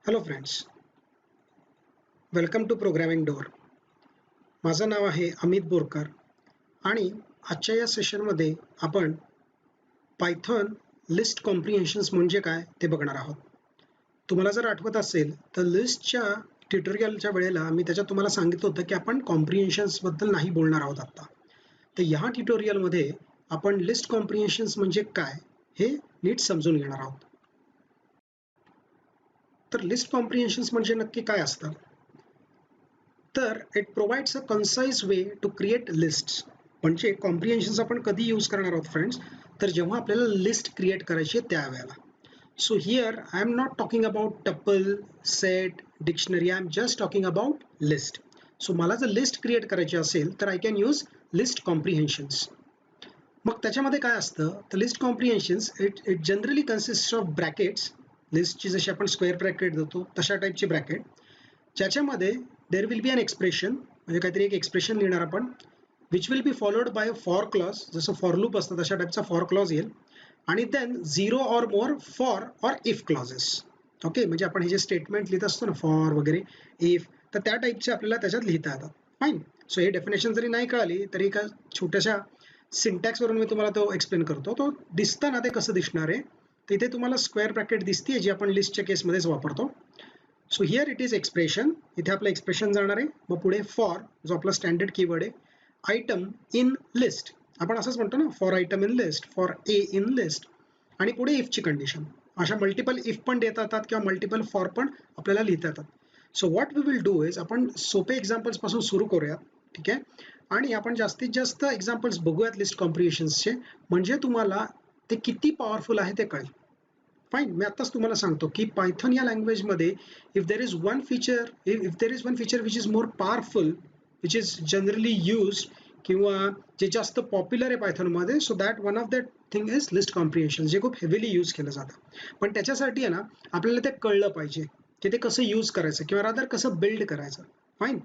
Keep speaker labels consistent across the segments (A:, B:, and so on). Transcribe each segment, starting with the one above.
A: Hello friends, welcome to programming door. माझं नाव आहे अमित बोरकर आणि आजच्या या सेशनमध्ये आपण पायथॉन लिस्ट कॉम्प्रिहेन्शन्स म्हणजे काय ते बघणार आहोत. तुम्हाला जर आठवत असेल तर लिस्टच्या ट्युटोरियलच्या वेळेला मी त्याच्यात तुम्हाला सांगितलं होतं की आपण कॉम्प्रिहेन्शन्सबद्दल नाही बोलणार आहोत आता. तर ह्या ट्युटोरियलमध्ये आपण लिस्ट कॉम्प्रिहेन्शन्स म्हणजे काय हे नीट समजून घेणार आहोत. तर लिस्ट कॉम्प्रिहेन्शन्स म्हणजे नक्की काय असतं? तर it provides a concise way to create lists. म्हणजे कॉम्प्रिहेन्शन्स आपण कधी यूज करणार आहोत फ्रेंड्स, तर जेव्हा आपल्याला लिस्ट क्रिएट करायची आहे त्यावेळेला. So here I am not talking about tuple, set, dictionary. I am just talking about list. So मला जर लिस्ट क्रिएट करायची असेल तर I can use list comprehensions. मग त्याच्यामध्ये काय असतं, तर list comprehensions it generally consist of brackets. लिस्टची जशी आपण स्क्वेअर ब्रॅकेट देतो तशा टाईपची ब्रॅकेट, ज्याच्यामध्ये there will be an expression, म्हणजे काहीतरी एक एक्सप्रेशन लिहिणार आपण, which will be followed by for clause. जसं फॉर लूप असतं तशा टाईपचा फॉर क्लॉज येईल, आणि then 0 or more for or if clauses. Okay, म्हणजे आपण हे जे स्टेटमेंट लिहित असतो ना, फॉर वगैरे, इफ, तर त्या टाईपचे आपल्याला त्याच्यात लिहिता येतात. फाईन. सो हे डेफिनेशन जरी नाही कळाली तरी एका छोट्याशा सिंटॅक्सवरून मी तुम्हाला तो एक्सप्लेन करतो. तो दिसतं ना, ते कसं दिसणार आहे, तर इथे तुम्हाला स्क्वेअर ब्रॅकेट दिसते जी आपण लिस्टच्या केसमध्येच वापरतो. So here it is expression. इथे आपलं एक्सप्रेशन जाणार आहे. मग पुढे फॉर, जो आपला स्टँडर्ड कीवर्ड आहे, आयटम इन लिस्ट, आपण असंच म्हणतो ना, for item in list, for A in list, आणि पुढे इफची कंडिशन. अशा मल्टिपल इफ पण देता येतात किंवा मल्टिपल फॉर पण आपल्याला लिहिता येतात. So what we will do is, आपण सोपे एक्झाम्पल्स पासून सुरू करूयात. ठीक आहे, आणि आपण जास्तीत जास्त एक्झाम्पल्स बघूयात लिस्ट कॉम्प्रिहेन्शन्सचे, म्हणजे तुम्हाला ते किती पॉवरफुल आहे ते कळेल. फाईन. मी आत्ताच तुम्हाला सांगतो की पायथन या लँग्वेजमध्ये if there is one feature which is more powerful, which is generally use, किंवा जे जास्त पॉप्युलर आहे पायथनमध्ये, so that one of that thing is list comprehension, जे खूप हेवीली यूज केलं जातं. पण त्याच्यासाठी आहे ना, आपल्याला ते कळलं पाहिजे की ते कसं यूज करायचं किंवा रादर कसं बिल्ड करायचं. फाईन.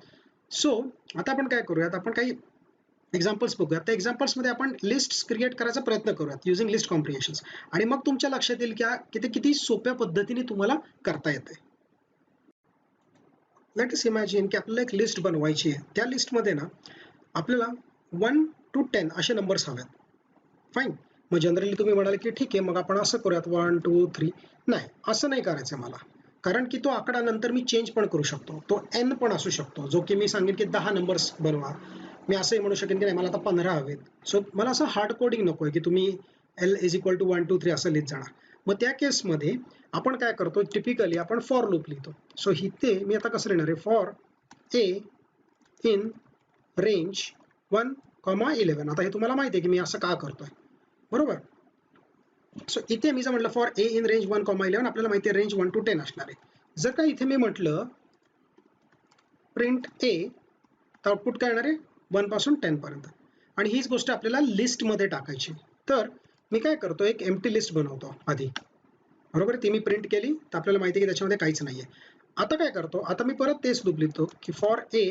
A: सो आता आपण काय करूयात, आपण काही एक्झाम्पल्स बघूयात. त्या एक्झाम्पल्समध्ये आपण लिस्ट क्रिएट करायचा प्रयत्न करूयात युझिंग लिस्ट कॉम्प्रिहेन्शन्स, आणि मग तुमच्या लक्षात येईल की ते किती सोप्या पद्धतीने तुम्हाला करता येते. लेट अस इमॅजिन की आपल्याला एक लिस्ट बनवायची आहे. त्या लिस्टमध्ये ना आपल्याला 1 to 10 असे नंबर्स हवेत. फाईन. मग जनरली तुम्ही म्हणाल की ठीक आहे, मग आपण असं करूयात 1 2 3. नाही, असं नाही करायचं मला, कारण की तो आकडा नंतर मी चेंज पण करू शकतो. तो n पण असू शकतो, जो की मी सांगेन की 10 नंबर्स बनवा. मी असंही म्हणू शकेन की नाही, मला आता 15 हवेत. सो मला असं हार्ड कोडिंग नको आहे की तुम्ही L इज इक्वल टू 1 2 3 असं लिहित जाणार. मग त्या केसमध्ये आपण काय करतो, टिपिकली आपण फॉर लूप लिहितो. सो इथे मी आता कसं लिहिणार आहे, फॉर ए इन रेंज 1,11. आता हे तुम्हाला माहिती आहे की मी असं का करतोय, बरोबर. सो इथे मी जर म्हटलं फॉर ए इन रेंज 1,11, आपल्याला माहिती आहे रेंज 1 to 10 असणार आहे. जर का इथे मी म्हटलं प्रिंट ए, तर आउटपुट काय येणार आहे 1 पासून 10 पर्यंत, आणि हीच गोष्ट आपल्याला लिस्टमध्ये टाकायची. तर मी काय करतो, एक एम्प्टी लिस्ट बनवतो आधी, बरोबर. ती मी प्रिंट केली तर आपल्याला माहिती आहे की त्याच्यामध्ये काहीच नाही आहे. आता काय करतो, आता मी परत तेच लूप लिहितो की फॉर ए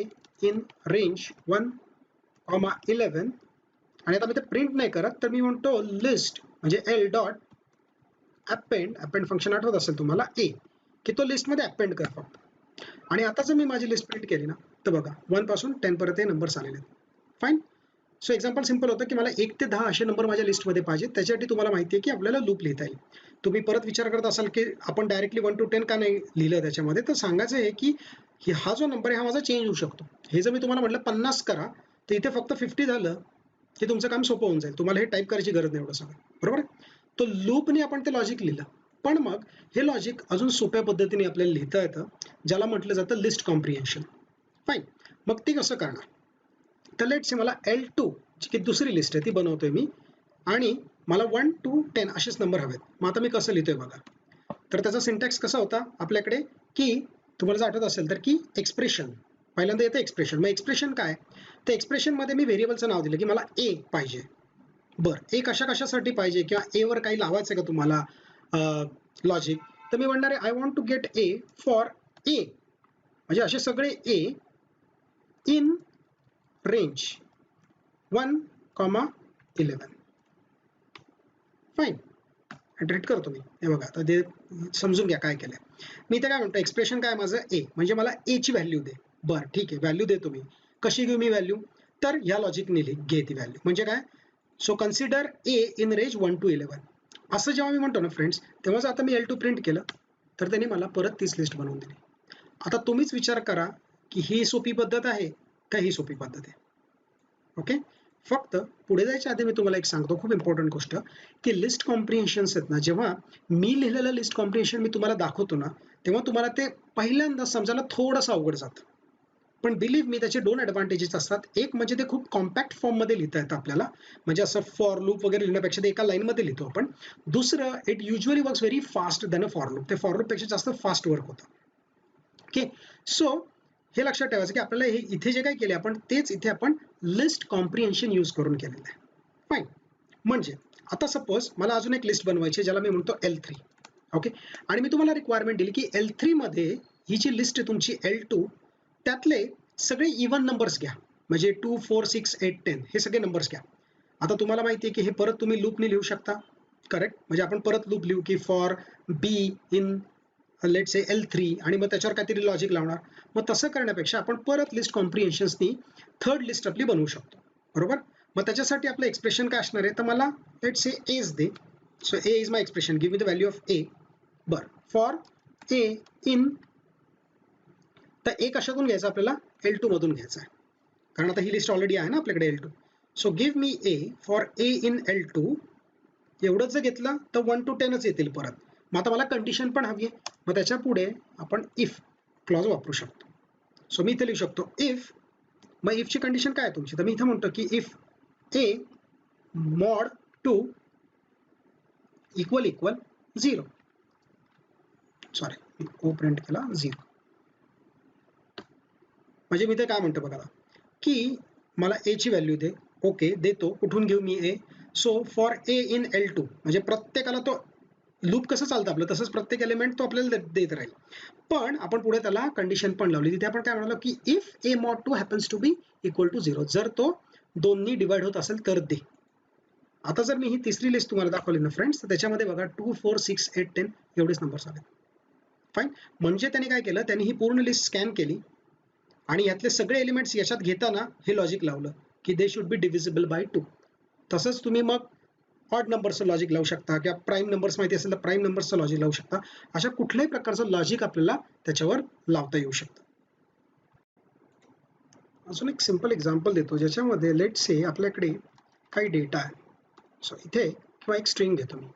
A: इन रेंज 1,11, आणि आता मी ते प्रिंट नाही करत, तर मी म्हणतो लिस्ट म्हणजे एल डॉट अपेंड फंक्शन आठवत असेल तुम्हाला, ए, की तो लिस्टमध्ये अपेंड कर फक्त. आणि आता जर मी माझी लिस्ट प्रिंट केली ना, तर बघा 1 पासून 10 पर्यंत हे नंबर्स आलेले आहेत. फाईन. सो एक्झाम्पल सिंपल होतं की मला 1 ते 10 असे नंबर माझ्या लिस्टमध्ये पाहिजे. त्याच्यासाठी तुम्हाला माहिती आहे की आपल्याला लूप लिहिता येईल. तुम्ही परत विचार करत असाल की आपण डायरेक्टली 1 to 10 का नाही लिहिलं त्याच्यामध्ये, तर सांगायचं आहे की हा जो नंबर आहे हा माझा चेंज होऊ शकतो. हे जर मी तुम्हाला म्हटलं 50 करा, तर इथे फक्त 50 झालं की तुमचं काम सोपं होऊन जाईल. तुम्हाला हे टाईप करायची गरज नाही एवढं सगळं, बरोबर. तो लूपने आपण ते लॉजिक लिहिलं. पण मग हे लॉजिक अजून सोप्या पद्धतीने आपल्याला लिहिता येतं, ज्याला म्हटलं जातं लिस्ट कॉम्प्रिहेन्शन. फाईन. मग ती कसं करणार, तर लेट्स से मला L2 जी की दुसरी लिस्ट आहे ती बनवतोय मी, आणि मला 1 to 10 असेच नंबर हवेत. मग आता मी कसं लिहितोय बघा. तर त्याचा सिंटॅक्स कसा होता आपल्याकडे, की तुम्हाला जर आठवत असेल तर की एक्सप्रेशन, पहिल्यांदा येतं एक्सप्रेशन. मग एक्सप्रेशन काय, तर एक्सप्रेशनमध्ये मी व्हेरिएबलचं नाव दिलं की मला ए पाहिजे. बरं, ए कशासाठी पाहिजे, किंवा एवर काही लावायचं का तुम्हाला लॉजिक, तर मी म्हणणार आहे I want to get a for a, म्हणजे असे सगळे a in range 1,11. Fine. Iterate करतो मी. हे बघा आता ते समजून घ्या काय केलंय मी. इथे काय म्हणतो एक्सप्रेशन काय माझं ए, म्हणजे मला ए ची व्हॅल्यू दे. बरं ठीक आहे, व्हॅल्यू देतो मी. कशी घेऊ मी व्हॅल्यू? तर ह्या लॉजिकने घे ती व्हॅल्यू. म्हणजे काय? So consider A in range 1 to 11. असं जेव्हा मी म्हणतो ना फ्रेंड्स, तेव्हाच आता मी L2 प्रिंट केलं तर त्याने मला परत तीच लिस्ट बनवून दिली. आता तुम्हीच विचार करा की ही सोपी पद्धत आहे का ही सोपी पद्धत आहे? ओके, फक्त पुढे जायच्या आधी मी तुम्हाला एक सांगतो खूप इम्पॉर्टंट गोष्ट, की लिस्ट कॉम्प्रिहेन्शन्स आहेत ना, जेव्हा मी लिहिलेलं लिस्ट कॉम्प्रिहेन्शन मी तुम्हाला दाखवतो ना, तेव्हा तुम्हाला ते पहिल्यांदा समजायला थोडंसं अवघड जातं. पण बिलीव्ह मी त्याचे 2 ॲडव्हान्टेजेस असतात. एक म्हणजे ते खूप कॉम्पॅक्ट फॉर्ममध्ये लिहिता येतं आपल्याला, म्हणजे असं फॉर लूप वगैरे लिहिण्यापेक्षा ते एका लाईनमध्ये लिहितो आपण. दुसरं, it usually works very fast than a for loop. ते फॉर लूपपेक्षा जास्त फास्ट वर्क होतं. ओके, सो हे लक्षात ठेवायचं की आपल्याला हे इथे जे काही केले आपण तेच इथे आपण लिस्ट कॉम्प्रिहेन्शन यूज करून केलेलं आहे. फाईन. म्हणजे आता सपोज मला अजून एक लिस्ट बनवायची ज्याला मी म्हणतो L3. ओके, आणि मी तुम्हाला रिक्वायरमेंट दिली की L3 मध्ये ही जी लिस्ट आहे तुमची L2, त्यातले सगळे इव्हन नंबर्स घ्या. म्हणजे 2, 4, 6, 8, 10 हे सगळे नंबर्स घ्या. आता तुम्हाला माहिती आहे की हे परत तुम्ही लूपने लिहू शकता. करेक्ट, म्हणजे आपण परत लूप लिहू की for b in let say L3 आणि मग त्याच्यावर काहीतरी लॉजिक लावणार. मग तसं करण्यापेक्षा आपण परत लिस्ट कॉम्प्रिहेन्शन्सनी थर्ड लिस्ट आपली बनवू शकतो. बरोबर. मग त्याच्यासाठी आपलं एक्सप्रेशन काय असणार आहे? तर मला लेट से एज दे. So A is my expression, give me the value of A. बरं, फॉर ए इन, तर ए कशातून घ्यायचं आपल्याला? L2 मधून घ्यायचं आहे, कारण आता ही लिस्ट ऑलरेडी आहे ना आपल्याकडे L2. So give me A for A in L2. एवढंच जर घेतलं तर 1 to 10च येतील परत. मग आता मला कंडिशन पण हवी आहे, मग त्याच्या पुढे आपण इफ क्लॉज वापरू शकतो. सो मी इथे लिहू शकतो इफ. मग इफची कंडिशन काय आहे तुमची? तर मी इथे म्हणतो की if A mod 2 equal 0. Sorry, oh print केला 0. म्हणजे मी ते काय म्हणतो बघा की मला ए ची व्हॅल्यू दे. ओके, देतो. कुठून घेऊ मी A? So for A in L2, म्हणजे प्रत्येकाला तो लूप कसं चालतं आपलं तसंच प्रत्येक एलिमेंट तो आपल्याला देत राहील. पण आपण पुढे त्याला कंडिशन पण लावली. तिथे आपण काय म्हणालो की if A mod 2 happens to be equal to 0, जर तो 2नी डिवाइड होत असेल तर दे. आता जर मी ही तिसरी लिस्ट तुम्हाला दाखवली ना फ्रेंड्स, तर त्याच्यामध्ये बघा 2, 4, 6, 8, 10 एवढेच नंबर्स आले. फाईन. म्हणजे त्यांनी काय केलं, त्यांनी ही पूर्ण लिस्ट स्कॅन केली आणि यातले सगळे एलिमेंट्स याच्यात घेताना हे लॉजिक लावलं की they should be divisible by 2. तसंच तुम्ही मग ऑड नंबरचं लॉजिक लावू शकता किंवा प्राईम नंबर्स माहिती असेल तर प्राईम नंबरचं लॉजिक लावू शकता. अशा कुठल्याही प्रकारचं लॉजिक आपल्याला त्याच्यावर लावता येऊ शकतं. अजून एक सिम्पल एक्झाम्पल देतो ज्याच्यामध्ये लेट से आपल्याकडे काही डेटा आहे. सो इथे किंवा एक स्ट्रिंग घेतो मी.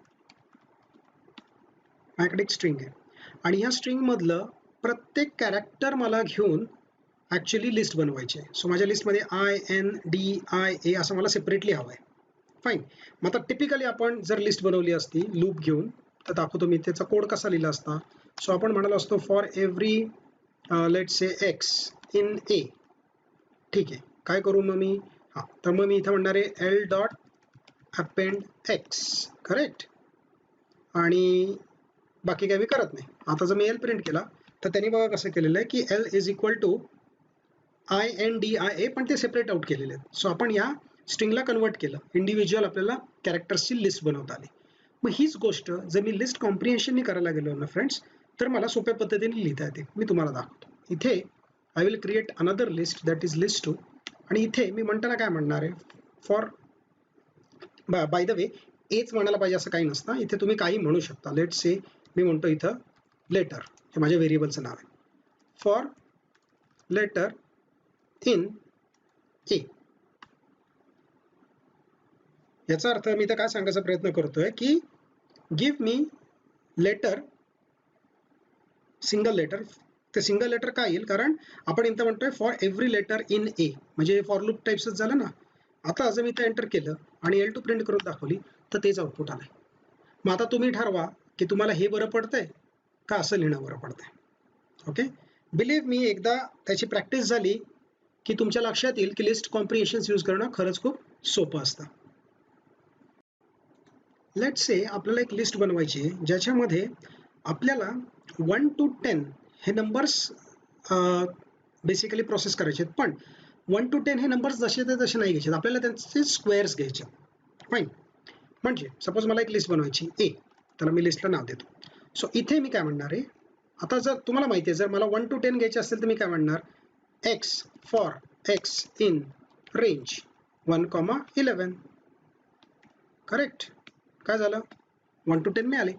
A: माझ्याकडे एक स्ट्रिंग आहे आणि ह्या स्ट्रिंगमधलं प्रत्येक कॅरेक्टर मला घेऊन ॲक्च्युली लिस्ट बनवायची आहे. सो माझ्या लिस्टमध्ये INDIA असं मला सेपरेटली हवं आहे. फाईन. मग आता टिपिकली आपण जर लिस्ट बनवली असती लूप घेऊन, तर दाखवतो मी त्याचा कोड कसा लिहिला असता. सो आपण म्हणालो असतो for every let say x in A. ठीक आहे, काय करू मग मी? हां, तर मग मी इथं म्हणणार आहे L dot append x. Correct. आणि बाकी काय मी करत नाही. आता जर मी L प्रिंट केला तर त्यांनी बघा कसं केलेलं आहे की L is equal to INDIA, पण ते सेपरेट आउट केलेले आहेत. सो आपण या स्ट्रिंगला कन्वर्ट केलं, इंडिव्हिज्युअल आपल्याला कॅरेक्टर्सची लिस्ट बनवता आली. मग हीच गोष्ट जर मी लिस्ट कॉम्प्रिहेन्शननी करायला गेलो ना फ्रेंड्स, तर मला सोप्या पद्धतीने लिहिता येते. मी तुम्हाला दाखवतो. इथे I will create another list that is list 2. आणि इथे मी म्हणताना काय म्हणणार आहे? For, by the way H म्हणायला पाहिजे असं काही नसतं. इथे तुम्ही काही म्हणू शकता. लेट से मी म्हणतो इथं लेटर, हे माझ्या व्हेरिएबलचं नाव आहे. For letter in a. याचा अर्थ मी तर काय सांगायचा प्रयत्न करतोय की give me letter, single letter. ते सिंगल लेटर काय येईल? कारण आपण इथं म्हणतोय फॉर एव्हरी लेटर इन ए, म्हणजे फॉर लूप टाईप्सच झालं ना. आता जर मी इथं एंटर केलं आणि L2 प्रिंट करून दाखवली तर तेच आउटपुट आलंय. मग आता तुम्ही ठरवा की तुम्हाला हे बरं पडतंय का असं लिहिणं बरं पडतंय. ओके, बिलीव्ह मी, एकदा त्याची प्रॅक्टिस झाली की तुमच्या लक्षात येईल की लिस्ट कॉम्प्रिहेन्शन्स यूज करणं खरंच खूप सोपं असतं. लेट से आपल्याला एक लिस्ट बनवायची आहे ज्याच्यामध्ये आपल्याला 1 to 10 हे नंबर्स बेसिकली प्रोसेस करायचे आहेत. पण 1 to 10 हे नंबर्स जसे ते तसे नाही घ्यायचे, आपल्याला त्यांचे स्क्वेअर्स घ्यायचे. फाईन. म्हणजे सपोज मला एक लिस्ट बनवायची ए. त्याला मी लिस्टला नाव देतो. सो इथे मी काय म्हणणार आहे, आता जर तुम्हाला माहिती आहे जर मला 1 to 10 घ्यायचे असेल तर मी काय म्हणणार, x for x in range 1,11. Correct. काय झालं, 1 to 10 मिळाले.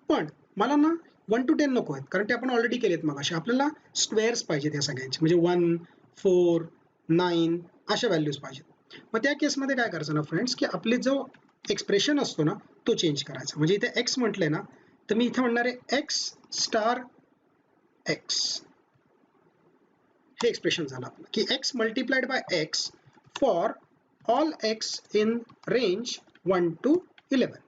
A: पण मला ना 1 to 10 नको आहेत, कारण ते आपण ऑलरेडी केलेत मगाशी. आपल्याला स्क्वेअर्स पाहिजेत या सगळ्यांचे, म्हणजे 1, 4, 9 अशा व्हॅल्यूज पाहिजेत. मग त्या केसमध्ये काय करायचं ना फ्रेंड्स, की आपले जो एक्सप्रेशन असतो ना तो चेंज करायचा. म्हणजे इथे एक्स म्हटलंय ना, तर मी इथे म्हणणार आहे एक्स स्टार एक्स. हे एक्सप्रेशन झालं आपलं, की x multiplied by x for all x in range 1 to 11.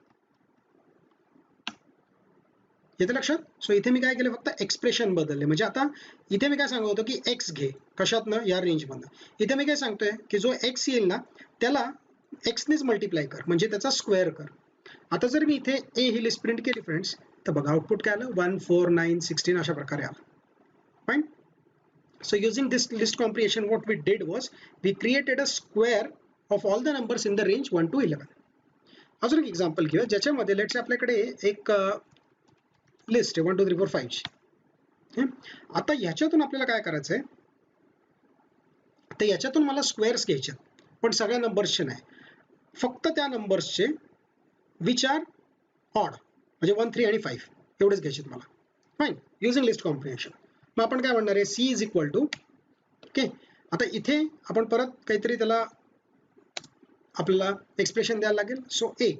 A: येते लक्षात. सो इथे मी काय केलं, फक्त एक्सप्रेशन बदलले. म्हणजे आता इथे मी काय सांगत होतो की एक्स घे कशातनं, या रेंजमधनं. इथे मी काय सांगतोय की जो एक्स येईल ना त्याला एक्सनेच मल्टिप्लाय कर, म्हणजे त्याचा स्क्वेअर कर. आता जर मी इथे ए ही लिस्ट प्रिंट केली फ्रेंड्स, तर बघा आउटपुट काय आलं, 1, 4, 9, 16 अशा प्रकारे आलं. Fine. So using this list comprehension, what we did was we created a square of all the numbers in the range 1 to 11. अजून एक एक्झाम्पल घेऊया ज्याच्यामध्ये लेट्स आपल्याकडे एक लिस्ट आहे 1 2 3 4 5 ची. आता याच्यातून आपल्याला काय करायचं आहे, तर याच्यातून मला स्क्वेअर्स घ्यायचे, पण सगळ्या नंबर्सचे नाही, फक्त त्या नंबर्सचे विच आर ऑड, म्हणजे 1, 3 आणि 5 एवढेच घ्यायचे मला. फाईन. Using list comprehension. मग आपण काय म्हणणार आहे, c is equal to, okay. आता इथे आपण परत काहीतरी त्याला आपल्याला एक्सप्रेशन द्यायला लागेल. So A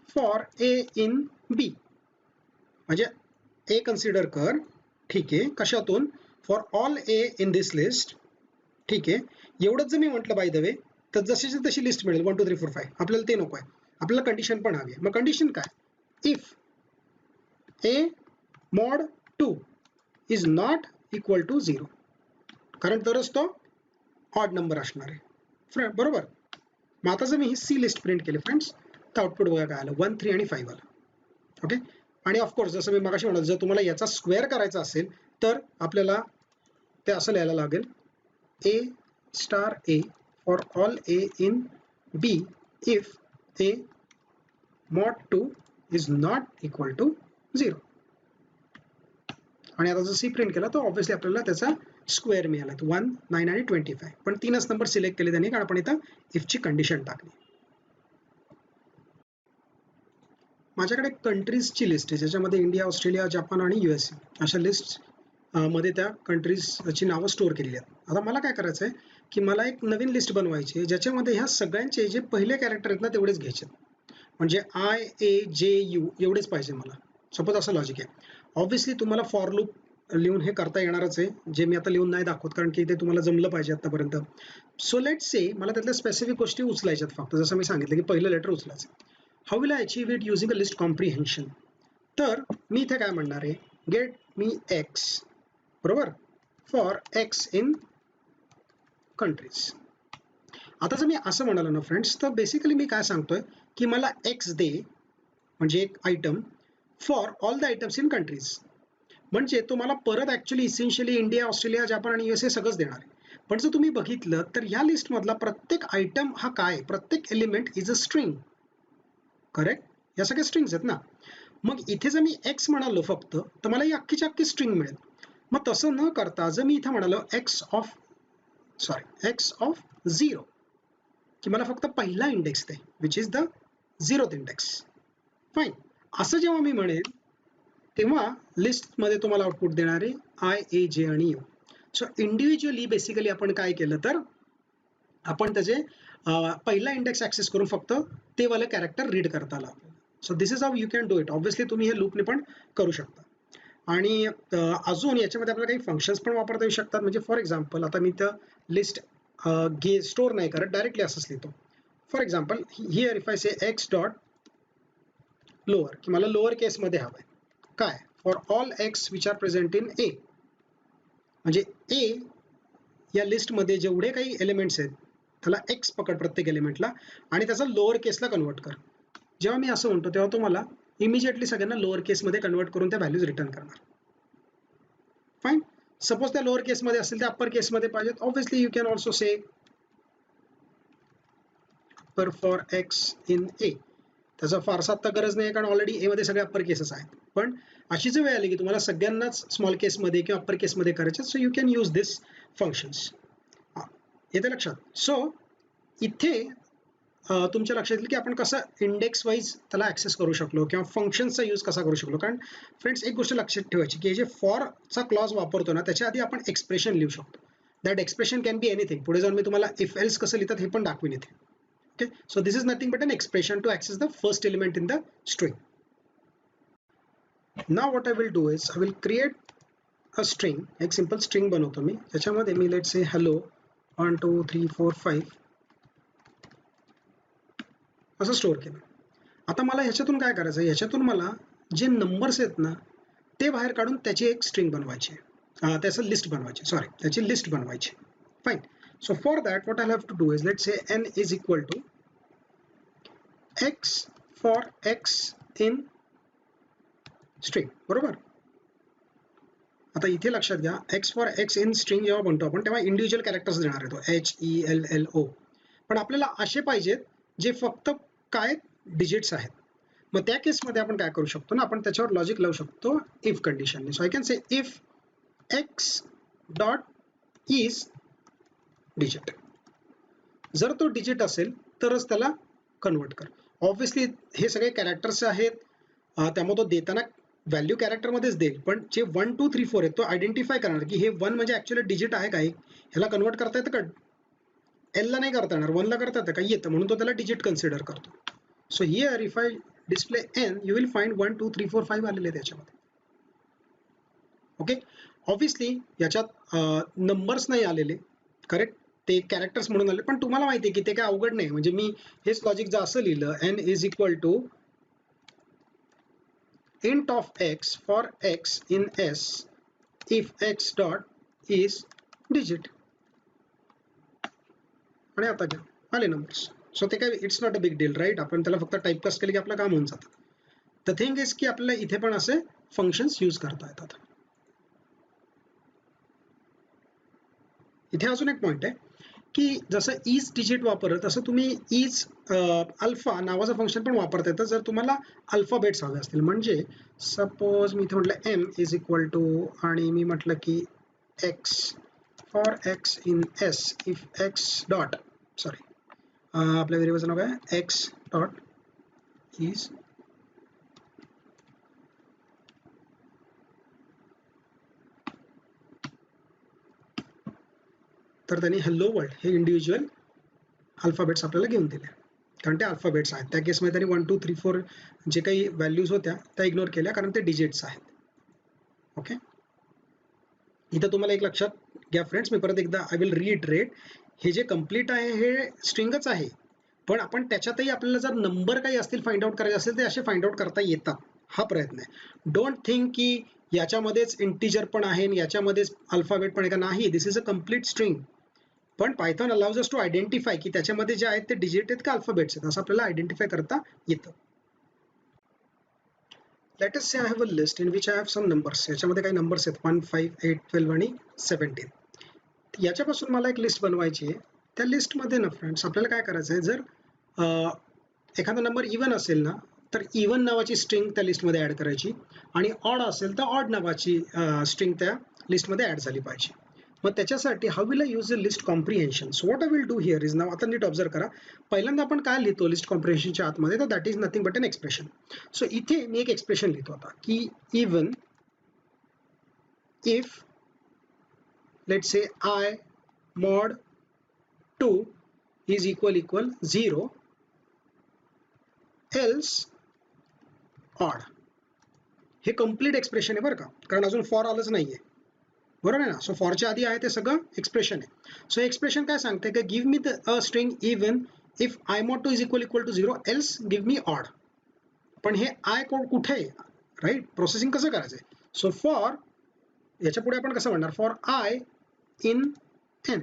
A: for A in B, म्हणजे ए कन्सिडर कर, ठीक आहे, कशातून, for all A in this list, ठीक आहे. एवढंच जर मी म्हटलं बाय द वे, तर जशीची तशी लिस्ट मिळेल 1 2 3 4 5. आपल्याला ते नको आहे, आपल्याला कंडिशन पण हवी आहे. मग कंडिशन काय, if A mod 2 is not equal to 0, कारण तरच तो ऑड नंबर असणार आहे. बरोबर. मग आता जर मी ही सी लिस्ट प्रिंट केली फ्रेंड्स, तर आउटपुट बघा काय आलं, 1 3 आणि 5 आलं. ओके. आणि ऑफकोर्स जसं मी मगाशी म्हणाल, जर तुम्हाला याचा स्क्वेअर करायचा असेल तर आपल्याला ते असं लिहायला लागेल, A star A for all A in B if A mod 2 is not equal to 0. आणि आता जर सी प्रिंट केला तर ऑब्व्हियसली आपल्याला त्याचा स्क्वेअर मिळाला, 1, 9 आणि 25. पण 3च नंबर सिलेक्ट केले त्यांनी, कारण आपण इथं इफची कंडिशन टाकली. माझ्याकडे कंट्रीजची लिस्ट आहे, ज्याच्यामध्ये इंडिया, ऑस्ट्रेलिया, जपान आणि USA अशा लिस्ट मध्ये त्या कंट्रीजची नावं स्टोअर केलेली आहेत. आता मला काय करायचं आहे, की मला एक नवीन लिस्ट बनवायची आहे ज्याच्यामध्ये ह्या सगळ्यांचे जे पहिले कॅरेक्टर आहेत ना तेवढेच घ्यायचे, म्हणजे IAJU एवढेच पाहिजे मला. सपोज असं लॉजिक आहे. ऑब्व्हियसली तुम्हाला फॉर लूप लिहून हे करता येणारच आहे, जे मी आता लिहून नाही दाखवत, कारण की ते तुम्हाला जमलं पाहिजे आतापर्यंत. सो लेट्स से मला त्यातल्या स्पेसिफिक गोष्टी उचलायच्यात फक्त, जसं मी सांगितलं की पहिलं लेटर उचलायचं. How will I achieve it using a list comprehension. तर मी इथे काय म्हणणार आहे, गेट मी एक्स, बरोबर, फॉर एक्स इन कंट्रीज. आता जर मी असं म्हणालो ना फ्रेंड्स, तर बेसिकली मी काय सांगतोय की मला एक्स दे, म्हणजे एक item, for all the items in countries. म्हणजे तो मला परत actually essentially India, Australia, Japan आणि USA सगळंच देणार आहे. पण जर तुम्ही बघितलं तर ह्या लिस्टमधला प्रत्येक आयटम हा काय, प्रत्येक element is a string. Correct. या सगळ्या स्ट्रिंग्स आहेत ना. मग इथे जर मी एक्स म्हणालो फक्त, तर मला ही अख्खीची अख्खी स्ट्रिंग मिळेल. मग तसं न करता जर मी इथे म्हणालो एक्स ऑफ 0, की मला फक्त पहिला index they, which is the 0th index. Fine. असं जेव्हा मी म्हणेल तेव्हा लिस्टमध्ये तुम्हाला आउटपुट देणारे IAJ आणि U. सो इंडिव्हिज्युअली बेसिकली आपण काय केलं, तर आपण त्याचे पहिला इंडेक्स ऍक्सेस करून फक्त ते वाले कॅरेक्टर रीड करता आला. So this is how you can do it. Obviously तुम्ही हे लूपने पण करू शकता. आणि अजून याच्यामध्ये आपल्याला काही फंक्शन्स पण वापरता येऊ शकतात. म्हणजे फॉर एक्झाम्पल आता मी त्या लिस्ट स्टोअर नाही करत, डायरेक्टली असंच लिहितो. For example here if I say x dot lower, की मला लोअर केसमध्ये हवं आहे काय, for all x which are present in ए, म्हणजे ए या लिस्टमध्ये जेवढे काही एलिमेंट्स आहेत त्याला एक्स पकड प्रत्येक एलिमेंटला, आणि त्याचा लोअर केसला कन्वर्ट कर. जेव्हा मी असं म्हणतो तेव्हा तो मला इमिजिएटली सगळ्यांना लोअर केसमध्ये कन्वर्ट करून त्या व्हॅल्यूज रिटर्न करणार. फाईन. सपोज त्या लोअर केसमध्ये असेल त्या अप्पर केसमध्ये पाहिजेत, obviously you can also say for x in A, त्याचा फारसा आता गरज नाही कारण ऑलरेडी ए मध्ये सगळे अप्पर केसेस आहेत. पण अशी जर वेळ आली की तुम्हाला सगळ्यांनाच स्मॉल केसमध्ये किंवा अप्पर केसमध्ये करायचे, so you can use this functions. येते लक्षात. सो इथे तुमच्या लक्षात येईल की आपण कसं इंडेक्स वाईज त्याला ऍक्सेस करू शकलो किंवा फंक्शनचा यूज कसा करू शकलो. कारण फ्रेंड्स एक गोष्ट लक्षात ठेवायची की हे जे फॉरचा क्लॉज वापरतो ना त्याच्या आधी आपण एक्सप्रेशन लिहू शकतो. That expression can be anything. पुढे जाऊन मी तुम्हाला इफ एल्स कसं लिहितात हे पण दाखवीन इथे. Okay, so this is nothing but an expression to access the first element in the string. Now what I will do is I will create a string. एक सिंपल स्ट्रिंग बनवतो मी, त्याच्यामध्ये मी लेट्स से हॅलो 1 2 3 4 5 असं store केलं. आता मला ह्याच्यातून काय करायचं आहे, ह्याच्यातून मला जे नंबर्स आहेत ना ते बाहेर काढून त्याची एक स्ट्रिंग बनवायची, त्याचं लिस्ट बनवायची, सॉरी त्याची लिस्ट बनवायची. Fine. So for that what I have to do is let's say n is equal to x for x in string. बरोबर. आता इथे लक्षात घ्या, x for x in string जेव्हा बनतो आपण तेव्हा इंडिव्हिज्युअल कॅरेक्टर्स देणार आहे, तो HELLO. पण आपल्याला असे पाहिजेत जे फक्त काय डिजिट्स आहेत. मग त्या केसमध्ये आपण काय करू शकतो ना, आपण त्याच्यावर लॉजिक लावू शकतो इफ कंडिशनने. So I can say if x dot is digit. जर तो डिजिट असेल तरच त्याला कन्वर्ट कर. ऑब्व्हियसली हे सगळे कॅरेक्टर्स आहेत, त्यामुळे तो देताना व्हॅल्यू कॅरेक्टरमध्येच देईल, पण जे 1 2 3 4 आहेत तो आयडेंटिफाय करणार की हे 1 म्हणजे ऍक्च्युअली डिजिट आहे का, ह्याला कन्वर्ट करता येतं का, एल ला नाही करता येणार, 1 ला करता येतं का, येतं, म्हणून तो त्याला डिजिट कन्सिडर करतो. So here if I display n you will find 1 2 3 4 5 आलेले त्याच्यामध्ये. ओके, ऑब्व्हियसली याच्यात नंबर्स नाही आलेले, करेक्ट, ते कॅरेक्टर्स म्हणून आले, पण तुम्हाला माहिती आहे की ते काय अवघड नाही. म्हणजे मी हेच लॉजिक जर असं लिहिलं n is equal to int of x for x in s if x dot is digit. आणि आता घ्या आले नंबर्स. सो ते काय it's not a big deal, right. आपण त्याला फक्त टाईपकास्ट केलं की आपलं काम होऊन जातं. द थिंग इज की आपल्याला इथे पण असे फंक्शन्स यूज करता येतात. इथे अजून एक पॉईंट आहे की जसं इज डिजिट वापरत तसं तुम्ही इज अल्फा नावाचं फंक्शन पण वापरता येतं जर तुम्हाला अल्फाबेट्स हवे असतील. म्हणजे सपोज मी इथे म्हटलं m इज इक्वल टू आणि मी म्हटलं की x for x in s if x dot, sorry आपल्या व्हेरिएबलचं नाव आहे x डॉट इज तर त्यांनी हॅलो वर्ल्ड हे इंडिव्हिज्युअल अल्फाबेट्स आपल्याला घेऊन दिले कारण ते अल्फाबेट्स आहेत. त्या केसमध्ये त्यांनी 1 2 3 4 जे काही व्हॅल्यूज होत्या त्या इग्नोर केल्या कारण ते डिजिट्स आहेत. ओके, इथं तुम्हाला एक लक्षात घ्या फ्रेंड्स, मी परत एकदा आय विल रिइटरेट, हे जे कम्प्लीट आहे हे स्ट्रिंगच आहे, पण आपण त्याच्यातही आपल्याला जर नंबर काही असतील फाइंड आउट करायचे असेल ते असे फाइंड आउट करता येतात. हा प्रयत्न आहे. डोंट थिंक की याच्यामध्येच इंटिजर पण आहे आणि याच्यामध्येच अल्फाबेट पण आहे का, नाही. This is a complete string. पण Python allows us to identify की त्याच्यामध्ये जे आहेत ते डिजिट आहेत का अल्फाबेट्स आहेत असं आपल्याला आयडेंटिफाय करता येतं. Let us say I have a list in which I have some numbers. याच्यामध्ये काही नंबर्स आहेत 1 5 8 12 आणि 17. याच्यापासून मला एक लिस्ट बनवायची आहे. त्या लिस्टमध्ये ना फ्रेंड्स आपल्याला काय करायचं आहे, जर एखादा नंबर इवन असेल ना तर इवन नावाची स्ट्रिंग त्या लिस्टमध्ये ॲड करायची आणि ऑड असेल तर ऑड नावाची स्ट्रिंग त्या लिस्टमध्ये ॲड झाली पाहिजे. मग त्याच्यासाठी how will I use a list comprehension. So what I will do here is नाव, आता नीट ऑब्झर्व करा. पहिल्यांदा आपण काय लिहितो लिस्ट कॉम्प्रिहेन्शनच्या आतमध्ये, तर that is nothing but an expression. So इथे मी एक एक्सप्रेशन लिहितो आता की even if let's say I mod 2 is equal 0 else odd. हे कम्प्लीट एक्सप्रेशन आहे बरं का, कारण अजून फॉर आलंच नाहीये, बरोबर आहे ना. सो फॉरच्या आधी आहे ते सगळं एक्सप्रेशन आहे. सो एक्सप्रेशन काय सांगते की give me the string even if I mod 2 is equal to 0 else give me odd. पण हे आय कोड कुठे आहे, राईट, प्रोसेसिंग कसं करायचंय. सो फॉर याच्या पुढे आपण कसं म्हणणार, फॉर आय इन एन,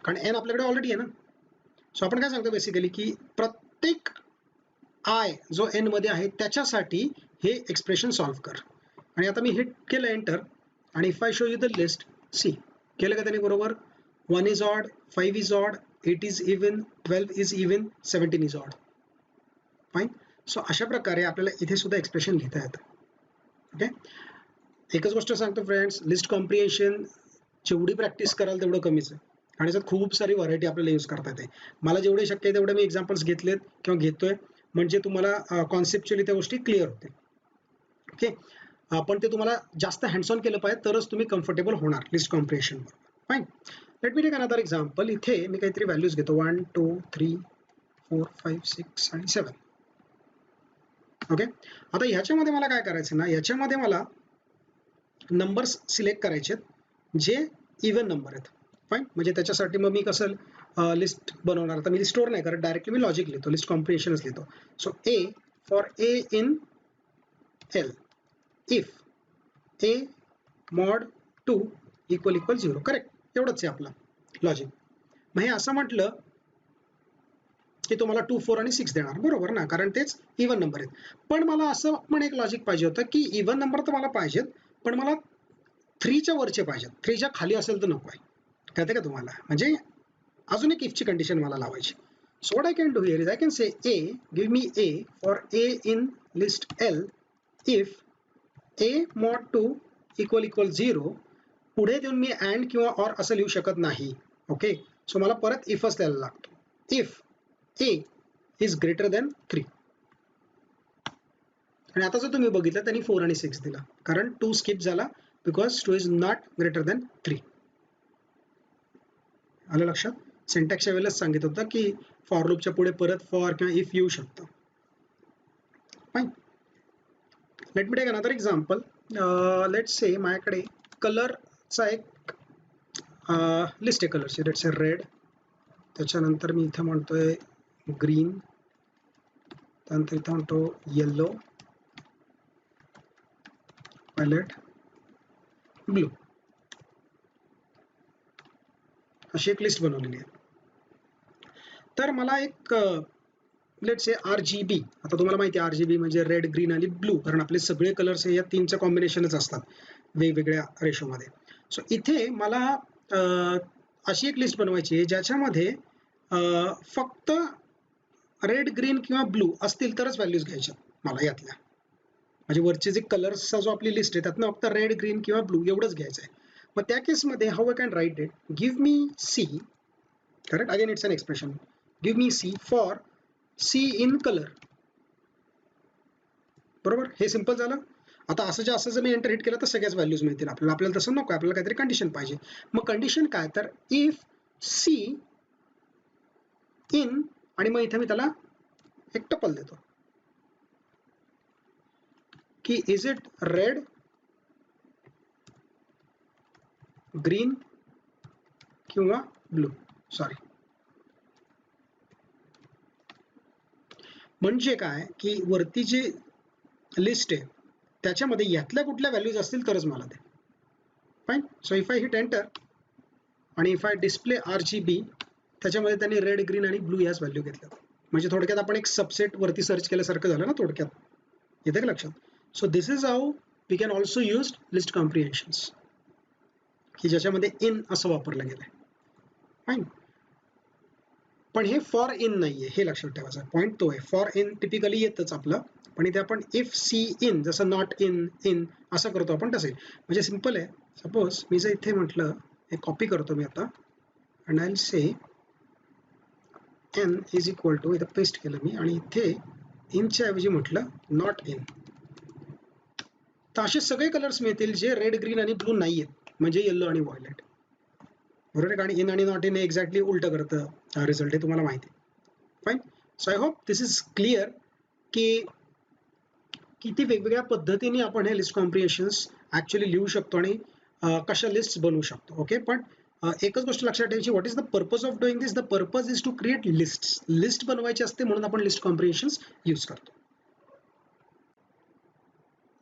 A: कारण एन आपल्याकडे ऑलरेडी आहे ना. सो आपण काय सांगतो बेसिकली की प्रत्येक आय जो एन मध्ये आहे त्याच्यासाठी हे एक्सप्रेशन सॉल्व्ह कर. आणि आता मी हिट केलं एंटर आणि if I show you the list, see केलं का त्याने बरोबर. 1 is odd, 5 is odd, 8 is even, 12 is even, 17 is odd. Fine. So अशा प्रकारे आपल्याला इथे सुद्धा एक्सप्रेशन लिहिता येतं. ओके, एकच गोष्ट सांगतो फ्रेंड्स, लिस्ट कॉम्प्रिहेन्शन जेवढी प्रॅक्टिस कराल तेवढं कमीच आहे आणि त्याच्यात खूप सारी व्हरायटी आपल्याला यूज करता येते. मला जेवढे शक्य आहे तेवढे मी एक्झाम्पल्स घेतलेत किंवा घेतोय, म्हणजे तुम्हाला कॉन्सेप्च्युअली त्या गोष्टी क्लिअर होतील. ओके, पण ते तुम्हाला जास्त हँड्स ऑन केलं पाहिजे तरच तुम्ही कम्फर्टेबल होणार list comprehension. Fine. Let me take another example. इथे मी काहीतरी व्हॅल्यूज घेतो 1 2 3 4 5 6 आणि 7. ओके, आता ह्याच्यामध्ये मला काय करायचं ना, याच्यामध्ये मला नंबर्स सिलेक्ट करायचे जे इव्हन नंबर आहेत. फाईन, म्हणजे त्याच्यासाठी मग मी कसं लिस्ट बनवणार, आता मी स्टोर नाही करत, डायरेक्टली मी लॉजिक लिहितो, लिस्ट कॉम्प्रिहेन्शनच लिहितो. So A for A in L if A mod 2 equal 0. Correct, एवढंच आहे आपलं लॉजिक. मग हे असं म्हटलं की तुम्हाला 2 4 आणि 6 देणार, बरोबर ना, कारण तेच इव्हन नंबर आहेत. पण मला असं पण एक लॉजिक पाहिजे होतं की इव्हन नंबर तर मला पाहिजेत, पण मला 3च्या वरचे पाहिजेत, 3च्या खाली असेल तर नको आहे. कळते का तुम्हाला, म्हणजे अजून एक इफची कंडिशन मला लावायची. So what I can do here is I can say A give me A for A in list L if A mod 2 equal 0. पुढे देऊन मी अँड किंवा ऑर असं लिहू शकत नाही. ओके, सो मला परत इफच द्यायला लागतो. If A is greater than 3. आणि आता जर तुम्ही बघितलं त्यांनी 4 आणि 6 दिला, कारण 2 स्किप झाला because 2 is not greater than 3. आलं लक्षात? सिंटॅक्सच्या वेळेलाच सांगितलं होतं की फॉर लूपच्या पुढे परत फॉर किंवा इफ येऊ शकतं. Fine. Let me take another example. Let's say माझ्याकडे कलरचा एक लिस्ट आहे कलरची. लेट्स से रेड, त्याच्यानंतर मी इथे म्हणतोय ग्रीन, त्यानंतर इथे म्हणतो येल्लो, व्हायलेट, ब्लू, अशी एक लिस्ट बनवलेली आहे. तर मला एक लेट्स से RGB, आता तुम्हाला माहिती आहे RGB म्हणजे रेड ग्रीन आणि ब्लू, कारण आपले सगळे कलर्स हे या 3चं कॉम्बिनेशनच असतात वेगवेगळ्या रेशोमध्ये. सो इथे मला अशी एक लिस्ट बनवायची आहे ज्याच्यामध्ये फक्त रेड ग्रीन किंवा ब्लू असतील तरच व्हॅल्यूज घ्यायच्या मला यातल्या. म्हणजे वरचे जे कलर्सचा जो आपली लिस्ट आहे त्यातनं फक्त रेड ग्रीन किंवा ब्लू एवढंच घ्यायचं आहे. मग त्या केसमध्ये how I can write it, give me C, correct, again it's an expression, give me C for C in colour. बरोबर, हे सिंपल झालं. आता असं जर मी एंटर हिट केलं तर सगळ्याच व्हॅल्यूज मिळतील आपल्याला. आपल्याला तसं नको, आपल्याला काहीतरी कंडिशन पाहिजे. मग कंडिशन काय, तर इफ सी इन, आणि मग इथे मी त्याला एक टपल देतो की इज इट रेड, ग्रीन किंवा ब्लू. सॉरी, म्हणजे काय की वरती जी लिस्ट आहे त्याच्यामध्ये यातल्या कुठल्या व्हॅल्यूज असतील तरच मला दे. Fine. So if I hit enter आणि इफ आय डिस्प्ले RGB, त्याच्यामध्ये त्यांनी रेड ग्रीन आणि ब्लू याच व्हॅल्यू घेतल्या. म्हणजे थोडक्यात आपण एक सबसेट वरती सर्च केल्यासारखं झालं ना थोडक्यात, येते का लक्षात? So this is how we can also use list comprehensions, की ज्याच्यामध्ये इन असं वापरलं गेलंय. फाईन. पण हे फॉर इन नाहीये, हे लक्षात ठेवायचं पॉईंट तो आहे. फॉर इन टिपिकली येतच आपलं, पण इथे आपण इफ सी इन, जसं नॉट इन इन असं करतो आपण तसे. म्हणजे सिंपल आहे. सपोज मी जर इथे म्हटलं, हे कॉपी करतो मी आता, and I will say N is equal to, इथं पेस्ट केलं मी आणि इथे इनच्या ऐवजी म्हटलं नॉट इन, तर असे सगळे कलर्स मिळतील जे रेड ग्रीन आणि ब्लू नाही आहेत, म्हणजे येल्लो आणि व्हायलेट. बरोबर आहे, आणि इन आणि नॉट इन एक्झॅक्टली उलटं करतं रिझल्ट, हे तुम्हाला माहिती आहे. Fine. So I hope this is clear की किती वेगवेगळ्या पद्धतीने आपण हे लिस्ट कॉम्प्रिहेन्शन्स ऍक्च्युअली लिहू शकतो आणि कशा लिस्ट बनवू शकतो. ओके, पण एकच गोष्ट लक्षात ठेवायची, what is the purpose of doing this. The purpose is to create list बनवायची असते, म्हणून आपण लिस्ट कॉम्प्रिहेन्शन्स यूज करतो.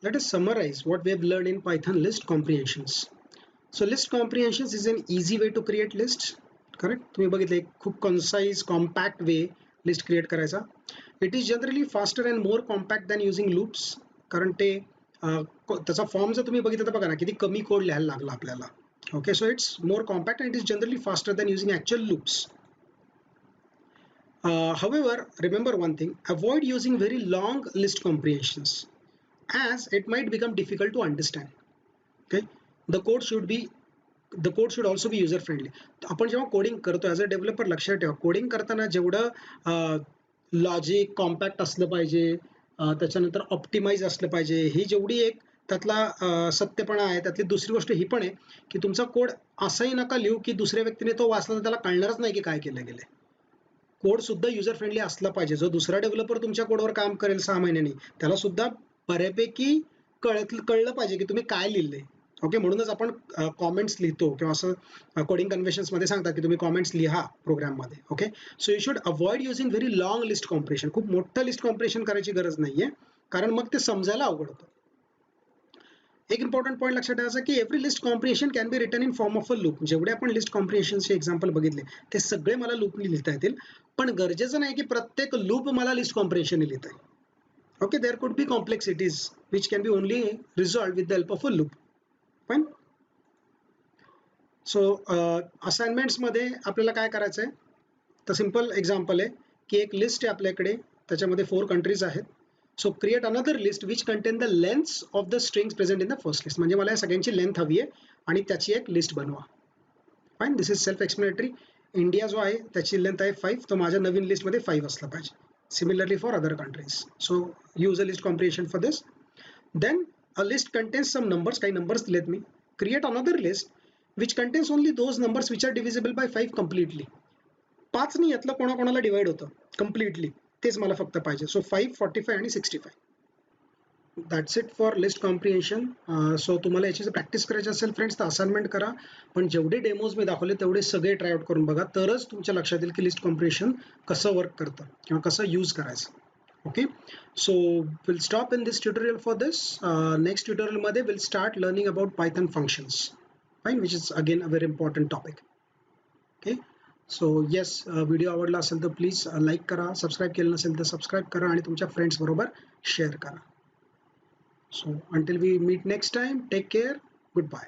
A: Let us summarize what we have learned in Python list comprehensions. So list comprehensions is an easy way to create lists. Correct? तुम्ही बघितले खूप concise, compact way list create करायचा. It is generally faster and more compact than using loops. कारण ते त्याचा form जर तुम्ही बघितलं तर बघा ना किती कमी कोड लिहायला लागला आपल्याला. Okay, so it's more compact and it is generally faster than using actual loops. However, remember one thing, avoid using very long list comprehensions as it might become difficult to understand. Okay, the code should also be user friendly. आपण जेव्हा coding करतो as a developer लक्षात ठेवा, coding करताना जेवढं logic compact असलं पाहिजे, त्याच्यानंतर ऑप्टिमाइज असलं पाहिजे, ही जेवढी एक त्यातला सत्यपणा आहे, त्यातली दुसरी गोष्ट ही पण आहे की तुमचा कोड असंही नका लिहू की दुसऱ्या व्यक्तीने तो वाचला तर त्याला कळणारच नाही की काय केलं गेलंय. कोड सुद्धा युजर फ्रेंडली असला पाहिजे. जो दुसरा डेव्हलपर तुमच्या कोडवर काम करेल 6 महिन्यांनी, त्याला सुद्धा बऱ्यापैकी कळलं पाहिजे की तुम्ही काय लिहिलंय. ओके, म्हणूनच आपण कॉमेंट्स लिहितो किंवा असं कोडिंग कन्व्हेन्शन्समध्ये सांगतात की तुम्ही कॉमेंट्स लिहा प्रोग्राममध्ये. Okay, so you should avoid using very long list compression. खूप मोठं लिस्ट कॉम्प्रेशन करायची गरज नाहीये, कारण मग ते समजायला अवघड होतं. एक इम्पॉर्टंट पॉईंट लक्षात ठेवायचा की every list comprehension can be written in form of a loop. जेवढे आपण लिस्ट कॉम्प्रिहेन्शनचे एक्झाम्पल बघितले ते सगळे मला लूपनी लिहिता येतील, पण गरजेचं नाही की प्रत्येक लूप मला लिस्ट कॉम्प्रिहेन्शनने लिहिता येईल. Okay, there could be complexities which can be only resolved with the help of a loop. Fine. So असाइनमेंट्समध्ये आपल्याला काय करायचं आहे, तर सिम्पल एक्झाम्पल आहे की एक लिस्ट आहे आपल्याकडे, त्याच्यामध्ये 4 कंट्रीज आहेत. So create another list which contain the lengths of the strings present in the first list. म्हणजे मला या सगळ्यांची लेंथ हवी आहे आणि त्याची एक लिस्ट बनवा. Fine, this is self explanatory. India जो आहे त्याची लेंथ आहे 5, तर माझ्या नवीन लिस्टमध्ये 5 असलं पाहिजे. Similarly for other countries. So use a list comprehension for this. Then a list contains some numbers, काही नंबर्स दिलेत मी. Create another list which contains only those numbers which are divisible by 5 completely. 5 नाही, यातलं कोणाकोणाला divide होतं completely, तेच मला फक्त पाहिजे. सो 5, 45 आणि 65. That's it for list comprehension. So तुम्हाला याची जर प्रॅक्टिस करायची असेल फ्रेंड्स तर असाइनमेंट करा, पण जेवढे डेमोज मी दाखवले तेवढे सगळे ट्राय आउट करून बघा, तरच तुमच्या लक्षात येईल की लिस्ट कॉम्प्रिहेन्शन कसं वर्क करतं किंवा कसं यूज करायचं. Okay, so will stop in this tutorial for this. Next ट्युटोरियलमध्ये will start learning about Python functions. Fine, which is again a very important topic. Okay, so yes, video आवडला असेल तर please like करा, subscribe केलं नसेल तर subscribe करा आणि तुमच्या फ्रेंड्स बरोबर शेअर करा. So until we meet next time, take care, goodbye.